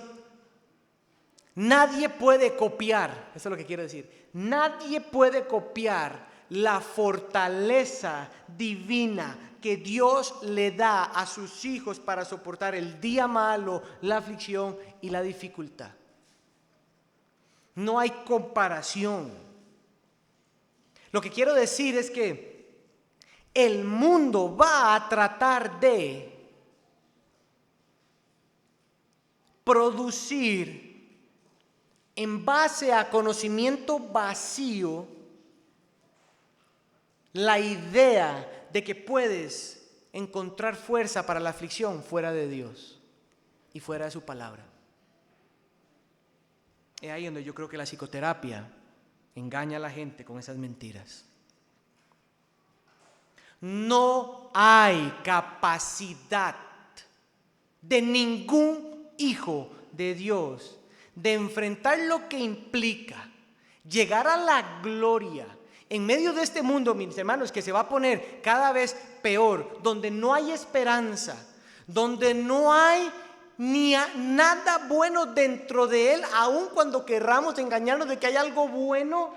nadie puede copiar, eso es lo que quiero decir, nadie puede copiar la fortaleza divina que Dios le da a sus hijos para soportar el día malo, la aflicción y la dificultad. No hay comparación. Lo que quiero decir es que el mundo va a tratar de producir en base a conocimiento vacío la idea de que puedes encontrar fuerza para la aflicción fuera de Dios y fuera de su palabra. Es ahí donde yo creo que la psicoterapia engaña a la gente con esas mentiras. No hay capacidad de ningún hijo de Dios de enfrentar lo que implica llegar a la gloria en medio de este mundo, mis hermanos, que se va a poner cada vez peor, donde no hay esperanza, donde no hay ni nada bueno dentro de él, aun cuando querramos engañarnos de que hay algo bueno.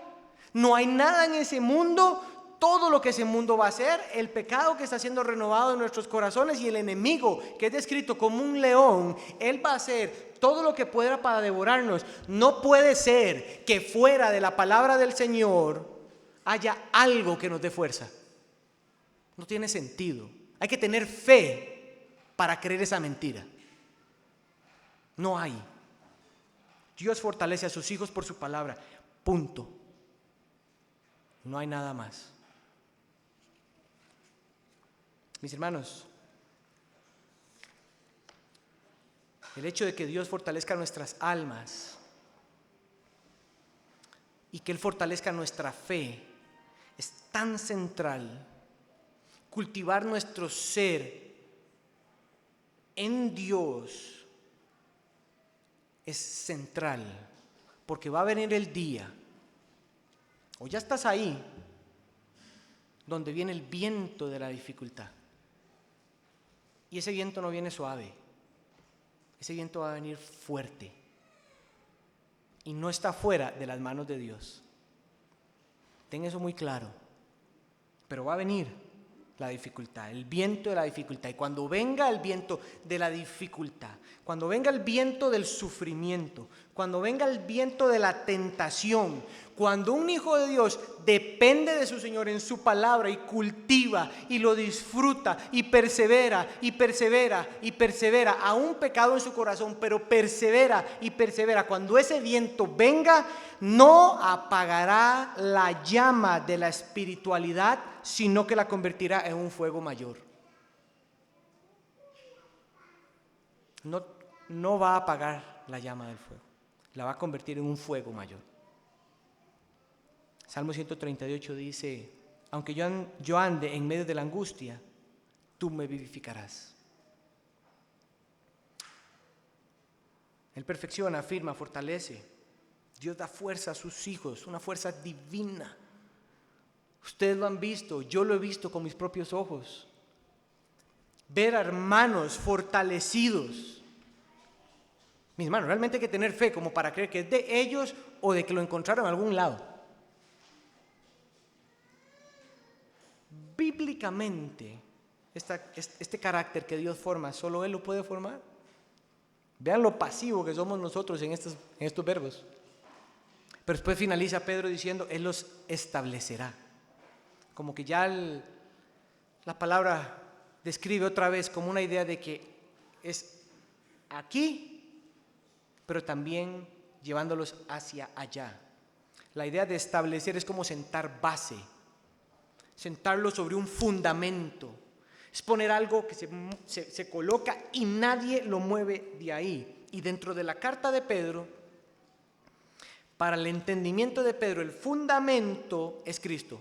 No hay nada en ese mundo. Todo lo que ese mundo va a hacer, el pecado que está siendo renovado en nuestros corazones y el enemigo que es descrito como un león, él va a hacer todo lo que pueda para devorarnos. No puede ser que fuera de la palabra del Señor haya algo que nos dé fuerza. No tiene sentido. Hay que tener fe para creer esa mentira. No hay. Dios fortalece a sus hijos por su palabra. Punto. No hay nada más. Mis hermanos, el hecho de que Dios fortalezca nuestras almas y que Él fortalezca nuestra fe es tan central. Cultivar nuestro ser en Dios es central, porque va a venir el día, o ya estás ahí, donde viene el viento de la dificultad. Y ese viento no viene suave, ese viento va a venir fuerte y no está fuera de las manos de Dios. Ten eso muy claro. Pero va a venir la dificultad, el viento de la dificultad. Y cuando venga el viento de la dificultad, cuando venga el viento del sufrimiento, cuando venga el viento de la tentación, cuando un hijo de Dios depende de su Señor en su palabra y cultiva y lo disfruta y persevera y persevera y persevera, aún pecado en su corazón, pero persevera y persevera, cuando ese viento venga, no apagará la llama de la espiritualidad, sino que la convertirá en un fuego mayor. No va a apagar la llama del fuego, la va a convertir en un fuego mayor. Salmo 138 dice: aunque yo ande en medio de la angustia, tú me vivificarás. Él perfecciona, afirma, fortalece. Dios da fuerza a sus hijos, una fuerza divina. Ustedes lo han visto, yo lo he visto con mis propios ojos. Ver a hermanos fortalecidos. Mis hermanos, realmente hay que tener fe como para creer que es de ellos o de que lo encontraron en algún lado. Bíblicamente este carácter que Dios forma, solo Él lo puede formar. Vean lo pasivo que somos nosotros en estos verbos. Pero después finaliza Pedro diciendo, Él los establecerá. Como que ya la palabra describe otra vez como una idea de que es aquí, pero también llevándolos hacia allá. La idea de establecer es como sentar base, sentarlo sobre un fundamento. Es poner algo que se coloca y nadie lo mueve de ahí. Y dentro de la carta de Pedro, para el entendimiento de Pedro, el fundamento es Cristo.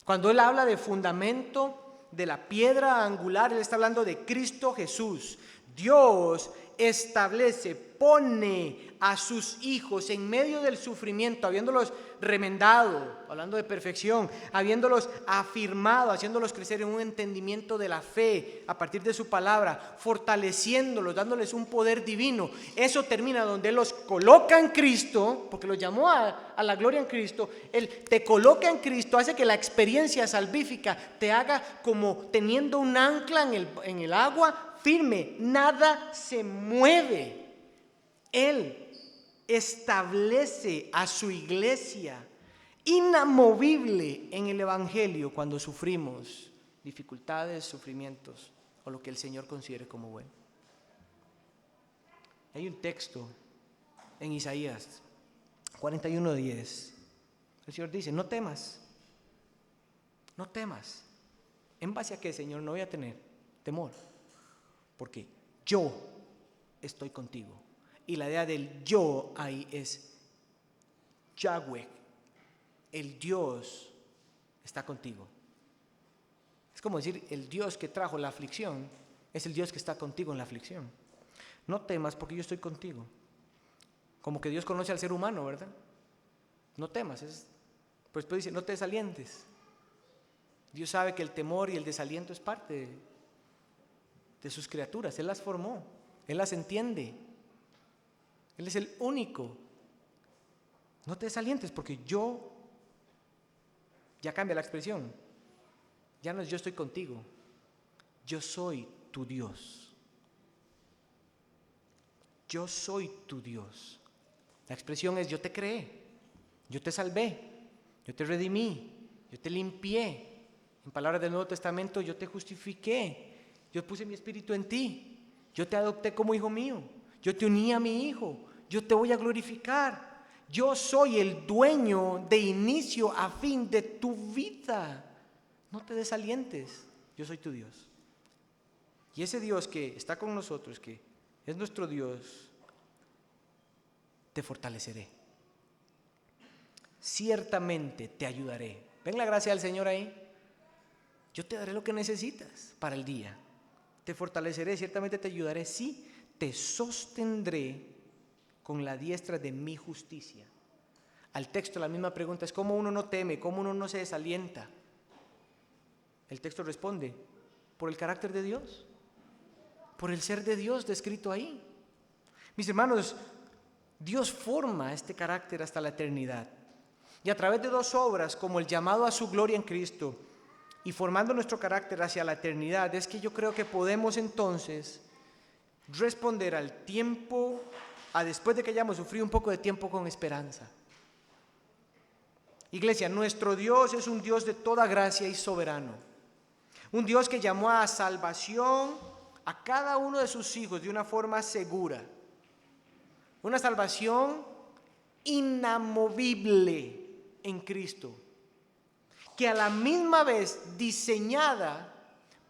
Cuando él habla de fundamento, de la piedra angular, él está hablando de Cristo Jesús. Dios establece, pone a sus hijos en medio del sufrimiento, habiéndolos remendado, hablando de perfección, habiéndolos afirmado, haciéndolos crecer en un entendimiento de la fe a partir de su palabra, fortaleciéndolos, dándoles un poder divino. Eso termina donde Él los coloca en Cristo, porque los llamó a la gloria en Cristo. Él te coloca en Cristo, hace que la experiencia salvífica te haga como teniendo un ancla en el agua firme, nada se mueve. Él establece a su iglesia inamovible en el Evangelio cuando sufrimos dificultades, sufrimientos o lo que el Señor considere como bueno. Hay un texto en Isaías 41:10. El Señor dice, no temas, no temas. ¿En base a qué, Señor? No voy a tener temor, porque yo estoy contigo. Y la idea del yo ahí es Yahweh, el Dios está contigo. Es como decir, el Dios que trajo la aflicción es el Dios que está contigo en la aflicción. No temas porque yo estoy contigo. Como que Dios conoce al ser humano, ¿verdad? No temas, pues después dice, no te desalientes. Dios sabe que el temor y el desaliento es parte de sus criaturas. Él las formó, Él las entiende. Él es el único. No te desalientes porque yo, ya cambia la expresión, ya no es yo estoy contigo, yo soy tu Dios. Yo soy tu Dios. La expresión es yo te creé, yo te salvé, yo te redimí, yo te limpié. En palabras del Nuevo Testamento, yo te justifiqué, yo puse mi espíritu en ti, yo te adopté como hijo mío, yo te uní a mi hijo, yo te voy a glorificar. Yo soy el dueño de inicio a fin de tu vida. No te desalientes, yo soy tu Dios. Y ese Dios que está con nosotros, que es nuestro Dios, te fortaleceré. Ciertamente te ayudaré. ¿Ven la gracia del Señor ahí? Yo te daré lo que necesitas para el día. Te fortaleceré, ciertamente te ayudaré. Sí, te sostendré con la diestra de mi justicia. Al texto la misma pregunta es: ¿cómo uno no teme? ¿Cómo uno no se desalienta? El texto responde: por el carácter de Dios, por el ser de Dios descrito ahí. Mis hermanos, Dios forma este carácter hasta la eternidad. Y a través de dos obras, como el llamado a su gloria en Cristo y formando nuestro carácter hacia la eternidad, es que yo creo que podemos entonces responder al tiempo, a después de que hayamos sufrido un poco de tiempo, con esperanza. Iglesia, nuestro Dios es un Dios de toda gracia y soberano. Un Dios que llamó a salvación a cada uno de sus hijos de una forma segura. Una salvación inamovible en Cristo, que a la misma vez diseñada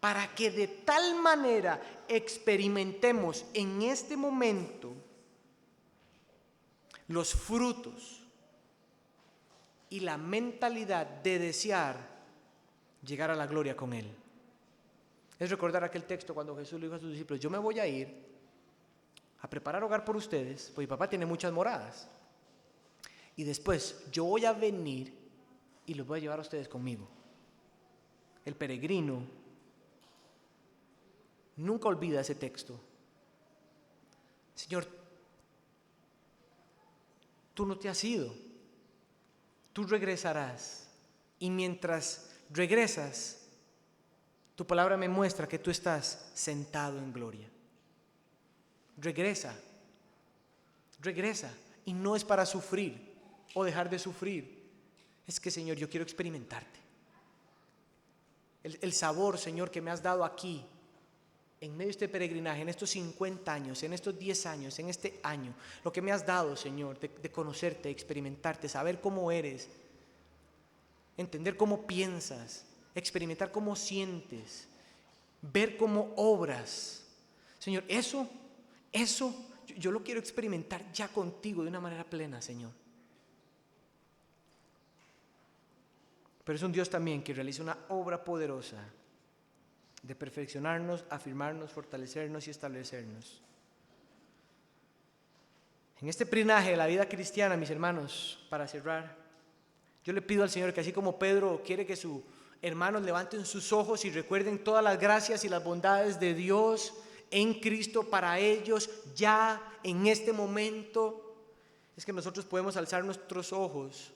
para que de tal manera experimentemos en este momento los frutos y la mentalidad de desear llegar a la gloria con Él. Es recordar aquel texto cuando Jesús le dijo a sus discípulos: yo me voy a ir a preparar hogar por ustedes, porque mi papá tiene muchas moradas, y después yo voy a venir y los voy a llevar a ustedes conmigo. El peregrino nunca olvida ese texto. Señor, tú no te has ido, tú regresarás, y mientras regresas, Tu palabra me muestra que tú estás sentado en gloria. Regresa. Y no es para sufrir o dejar de sufrir. Es que, Señor, yo quiero experimentarte. El sabor, Señor, que me has dado aquí, en medio de este peregrinaje, en estos 50 años, en estos 10 años, en este año, lo que me has dado, Señor, de conocerte, experimentarte, saber cómo eres, entender cómo piensas, experimentar cómo sientes, ver cómo obras. Señor, eso, yo lo quiero experimentar ya contigo de una manera plena, Señor. Pero es un Dios también que realiza una obra poderosa de perfeccionarnos, afirmarnos, fortalecernos y establecernos. En este peregrinaje de la vida cristiana, mis hermanos, para cerrar, yo le pido al Señor que así como Pedro quiere que sus hermanos levanten sus ojos y recuerden todas las gracias y las bondades de Dios en Cristo para ellos ya en este momento, es que nosotros podemos alzar nuestros ojos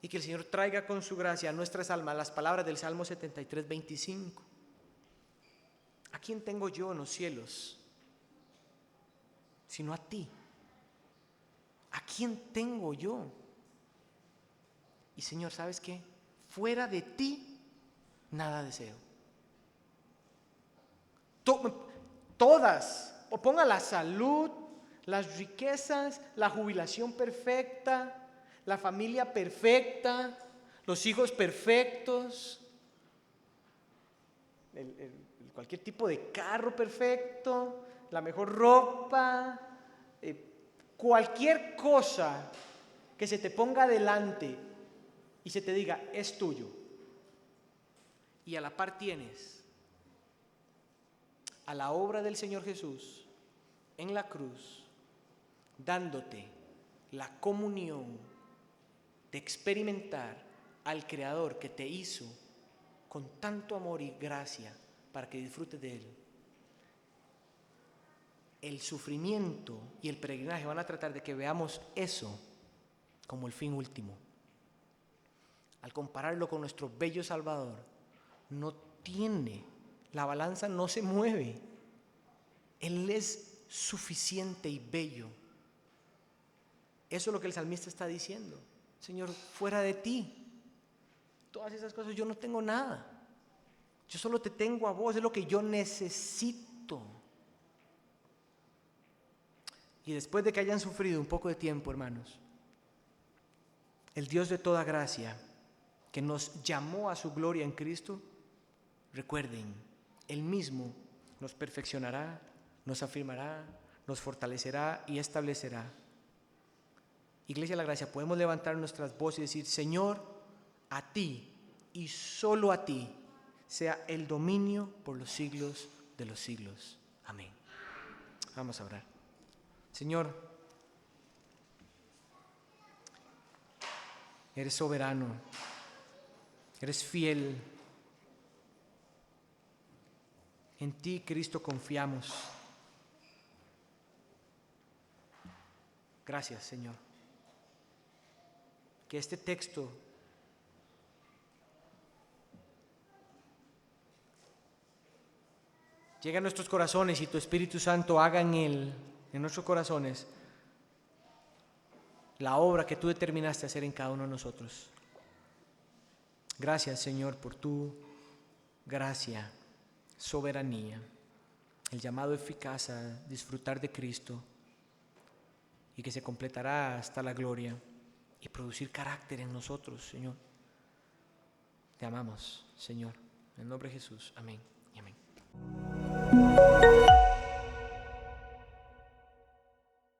y que el Señor traiga con su gracia a nuestras almas las palabras del Salmo 73, 25. ¿A quién tengo yo en los cielos? Sino a ti. ¿A quién tengo yo? Y Señor, ¿sabes qué? Fuera de ti, nada deseo. Todas, o ponga la salud, las riquezas, la jubilación perfecta, la familia perfecta, los hijos perfectos, cualquier tipo de carro perfecto, la mejor ropa, cualquier cosa que se te ponga delante y se te diga, es tuyo. Y a la par tienes a la obra del Señor Jesús en la cruz, dándote la comunión de experimentar al Creador que te hizo con tanto amor y gracia para que disfrutes de Él. El sufrimiento y el peregrinaje van a tratar de que veamos eso como el fin último. Al compararlo con nuestro bello Salvador, la balanza no se mueve. Él es suficiente y bello. Eso es lo que el salmista está diciendo. Señor, fuera de ti, todas esas cosas yo no tengo nada. Yo solo te tengo a vos, es lo que yo necesito. Y después de que hayan sufrido un poco de tiempo, hermanos, el Dios de toda gracia, que nos llamó a su gloria en Cristo, recuerden, Él mismo nos perfeccionará, nos afirmará, nos fortalecerá y establecerá. Iglesia de la Gracia, podemos levantar nuestras voces y decir, Señor, a ti y solo a ti sea el dominio por los siglos de los siglos. Amén. Vamos a orar. Señor, eres soberano, eres fiel. En ti, Cristo, confiamos. Gracias, Señor. Que este texto llegue a nuestros corazones y tu Espíritu Santo haga en nuestros corazones la obra que tú determinaste hacer en cada uno de nosotros. Gracias, Señor, por tu gracia, soberanía, el llamado eficaz a disfrutar de Cristo y que se completará hasta la gloria y producir carácter en nosotros, Señor. Te amamos, Señor. En el nombre de Jesús. Amén y amén.